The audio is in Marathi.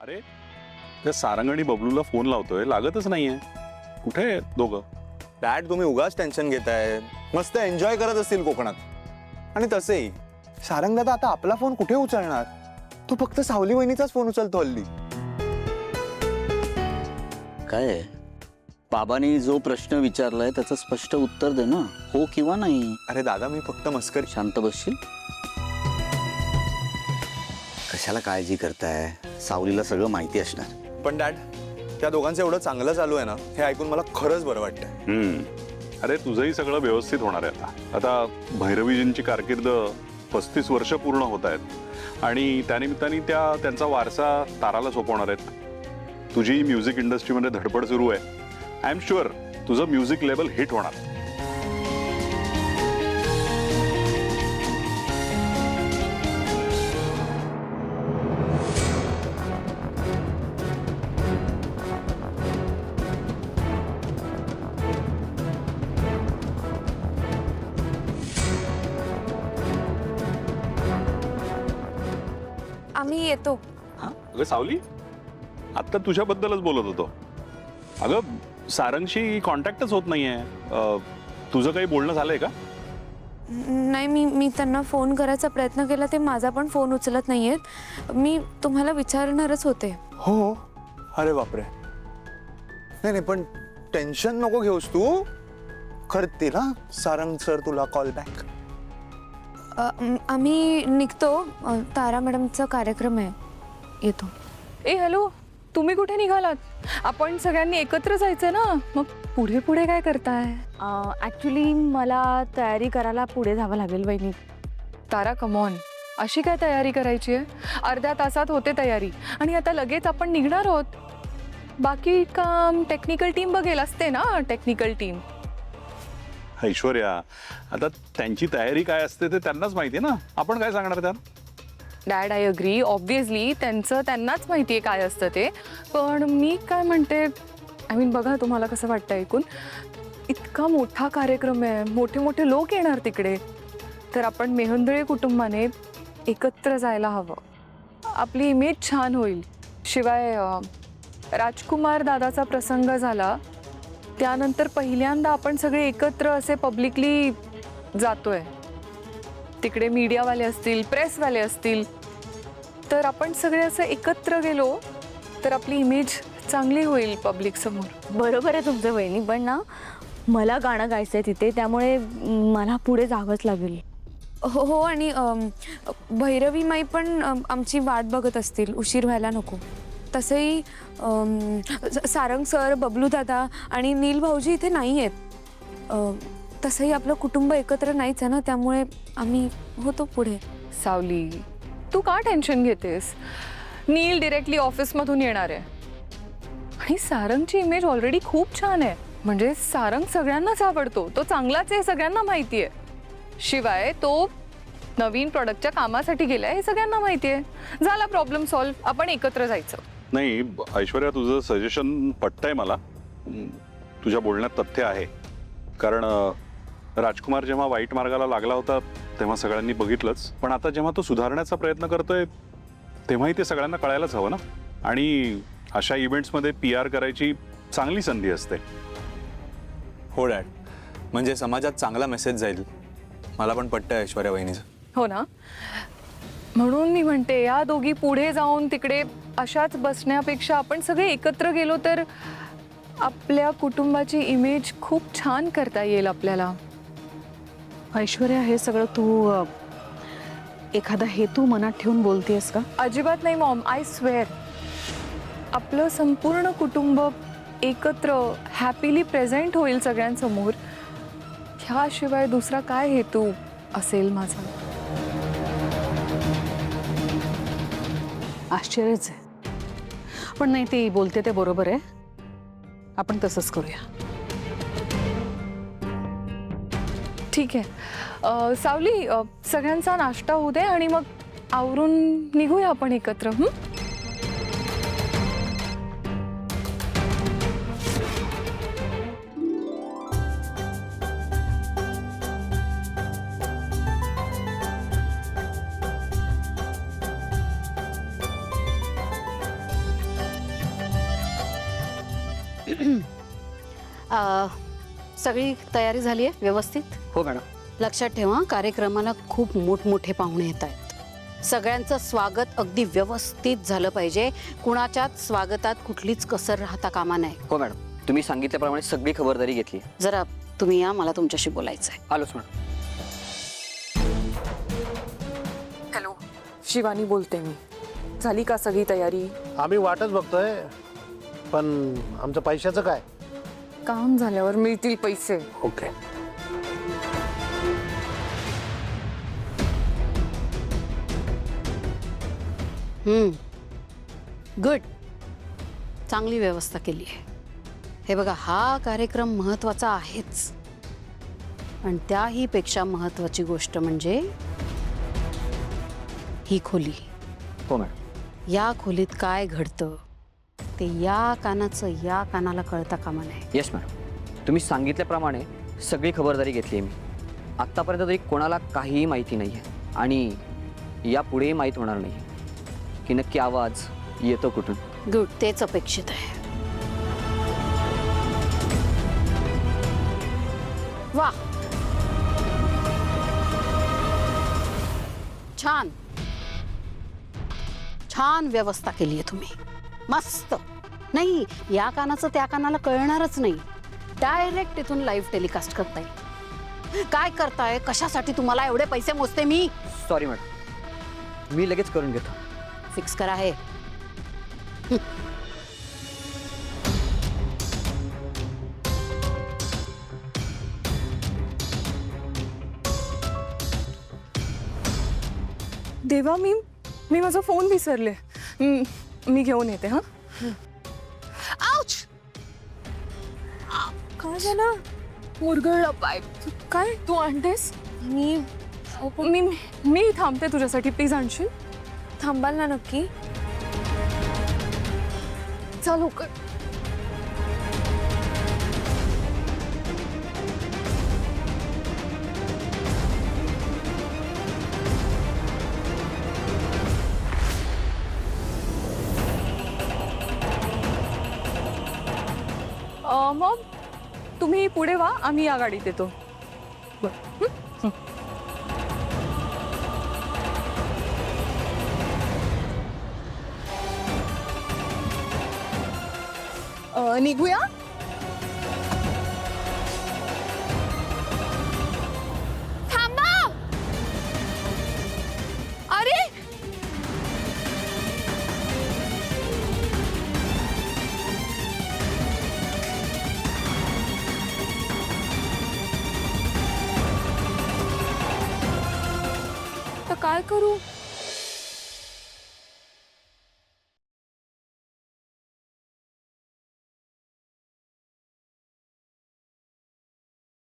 अरे त्या सारंग आणि बबलूला फोन लावतोय, लागतच नाहीये. कुठे आहे दोघं? डॅड तुम्ही उगाच टेन्शन घेताय. मस्त एन्जॉय करत असतील कोकणात. आणि तसेही सारंग दादा आता आपला फोन कुठे उचलणार? तो फक्त सावली वहिनीचाच फोन उचलतो हल्ली. काय आहे? बाबांनी जो प्रश्न विचारलाय त्याचं स्पष्ट उत्तर दे ना, हो किंवा नाही. अरे दादा मी फक्त मस्करी. शांत बसशील? कशाला काळजी करताय? सावलीला सगळं माहिती असणार. पण डॅड त्या दोघांचं एवढं चांगलं चालू आहे ना, हे ऐकून मला खरंच बरं वाटतंय. अरे तुझंही सगळं व्यवस्थित होणार आहे. आता भैरवीजींची कारकीर्द 35 वर्ष पूर्ण होत आहेत आणि त्यानिमित्ताने त्यांचा वारसा ताराला सोपवणार आहेत. तुझी म्युझिक इंडस्ट्रीमध्ये धडपड सुरू आहे. आय एम शुअर तुझं म्युझिक लेवल हिट होणार. आम्ही येतो. अगं सावली, आता तुझ्याबद्दलच बोलत होतो. अगं सारंगशी कॉन्टॅक्टच होत नाहीये. तुझं काही बोलणं झालंय का? नाही, मी त्यांना फोन करायचा प्रयत्न केला, ते माझा पण फोन उचलत नाहीयेत. मी तुम्हाला विचारणारच होते. हो. अरे बापरे. नाही नाही पण टेन्शन नको घेऊस तू. करतील हा सारंग सर तुला कॉल बॅक. आम्ही निघतो. तारा मॅडमचा कार्यक्रम आहे, येतो. ए हॅलो, तुम्ही कुठे निघालात? आपण सगळ्यांनी एकत्र जायचं ना. मग पुढे पुढे काय करताय? ॲक्च्युली मला तयारी करायला पुढे जावं लागेल वहिनी. तारा कमॉन, अशी काय तयारी करायची आहे? अर्ध्या तासात होते तयारी आणि आता लगेच आपण निघणार आहोत. बाकी काम टेक्निकल टीम बघेल असते ना. Technical team. ऐश्वर्या, आता त्यांची तयारी काय असते ते त्यांनाच माहिती आहे ना. आपण काय सांगणार त्यात? Dad I agree. ऑब्व्हियसली त्यांनाच माहिती आहे काय असतं ते. पण मी काय म्हणते, आय मीन बघा तुम्हाला कसं वाटतं ऐकून. इतका मोठा कार्यक्रम आहे, मोठे मोठे लोक येणार तिकडे. तर आपण मेहंदळे कुटुंबाने एकत्र जायला हवं. आपली इमेज छान होईल. शिवाय राजकुमार दादाचा प्रसंग झाला त्यानंतर पहिल्यांदा आपण सगळे एकत्र असे पब्लिकली जातोय. तिकडे मीडियावाले असतील, प्रेसवाले असतील. तर आपण सगळे असं एकत्र गेलो तर आपली इमेज चांगली होईल पब्लिक समोर. बरोबर आहे तुमचं वहिनी, पण ना मला गाणं गायचं आहे तिथे, त्यामुळे मला पुढे जावंच लागेल. हो, आणि भैरवी माई पण आमची वाट बघत असतील, उशीर व्हायला नको. तसंही सारंग सर, बबलू दादा आणि नील भाऊजी इथे नाही आहेत. तसंही आपलं कुटुंब एकत्र नाहीच आहे ना, त्यामुळे आम्ही होतो पुढे. सावली, तू का टेन्शन घेतेस? नील डिरेक्टली ऑफिसमधून येणार आहे आणि सारंगची इमेज ऑलरेडी खूप छान आहे. म्हणजे सारंग सगळ्यांनाच आवडतो, तो चांगलाच आहे, सगळ्यांना माहिती आहे. शिवाय तो नवीन प्रोडक्टच्या कामासाठी गेलाय हे सगळ्यांना माहिती आहे. झाला प्रॉब्लेम सॉल्व्ह. आपण एकत्र जायचं. नाही ऐश्वर्या, तुझं सजेशन पटतंय मला. तुझ्या बोलण्यात तथ्य आहे. कारण राजकुमार जेव्हा वाईट मार्गाला लागला होता तेव्हा सगळ्यांनी बघितलंच. पण आता जेव्हा तो सुधारण्याचा प्रयत्न करतोय तेव्हाही ते सगळ्यांना कळायलाच हवं ना. आणि अशा इव्हेंट्समध्ये PR करायची चांगली संधी असते. हो डॅड, म्हणजे समाजात चांगला मेसेज जाईल. मला पण पटतंय ऐश्वर्या वहिनीचं. हो ना. म्हणून मी म्हणते या दोघी पुढे जाऊन तिकडे अशाच बसण्यापेक्षा आपण सगळे एकत्र गेलो तर आपल्या कुटुंबाची इमेज खूप छान करता येईल आपल्याला. ऐश्वर्या, हे सगळं तू एखादा हेतू मनात ठेवून बोलतेस का? अजिबात नाही मॉम, आय स्वेअर. आपलं संपूर्ण कुटुंब एकत्र हॅपीली प्रेझेंट होईल सगळ्यांसमोर. ह्याशिवाय दुसरा काय हेतू असेल माझा? आश्चर्यच आहे. पण नाही, ती बोलते ते बरोबर आहे. आपण तसंच करूया. ठीक आहे. सावली, सगळ्यांचा नाश्ता होऊ दे आणि मग आवरून निघूया आपण एकत्र. सगळी तयारी झाली आहे व्यवस्थित? हो मॅडम. लक्षात ठेवा, कार्यक्रमाला खूप मोठमोठे पाहुणे येत आहेत. सगळ्यांचं स्वागत अगदी व्यवस्थित झालं पाहिजे. कुणाच्याच स्वागतात कुठलीच कसर राहता कामा नये. हो मॅडम, तुम्ही सांगितल्याप्रमाणे सगळी खबरदारी घेतली. जरा तुम्ही या, मला तुमच्याशी बोलायचं आहे. आलोच मॅडम. हॅलो, शिवानी बोलते मी. झाली का सगळी तयारी? आम्ही वाटच बघतोय, पण आमचं पैशाचं काय? काम झाल्यावर मिळतील पैसे. ओके. गुड. चांगली व्यवस्था केली आहे. हे बघा, हा कार्यक्रम महत्वाचा आहेच, पण त्याही पेक्षा महत्वाची गोष्ट म्हणजे ही खोली. हो मॅडम. या खोलीत काय घडतं ते या कानाचं या कानाला कळता कामा नये. येस मॅडम, तुम्ही सांगितल्याप्रमाणे सगळी खबरदारी घेतली आहे मी. आत्तापर्यंत तरी कोणाला काहीही माहिती नाही आहे आणि यापुढेही माहीत होणार नाही की नक्की आवाज येतो कुठून. गुड, तेच अपेक्षित आहे. वा, छान छान व्यवस्था केली आहे तुम्ही. मस्त. नाही, या कानाचं त्या कानाला कळणारच नाही. डायरेक्ट इथून लाईव्ह टेलिकास्ट करता येईल. काय करताय? कशासाठी तुम्हाला एवढे पैसे मोजते मी? सॉरी मॅडम, मी लगेच करून घेतो. फिक्स करा हे. देवा, मी माझा फोन विसरले. मी घेऊन येते. हा. आउच! काय झालं? मुरगळला पाय. काय तू आणतेस? मी मी मी थांबते तुझ्यासाठी. प्लीज आणशील? थांबाल ना नक्की? चल लवकर. मग तुम्ही पुढे वा, आम्ही या गाडीत येतो. निघूया. थांबा. अरे, तर काय करू?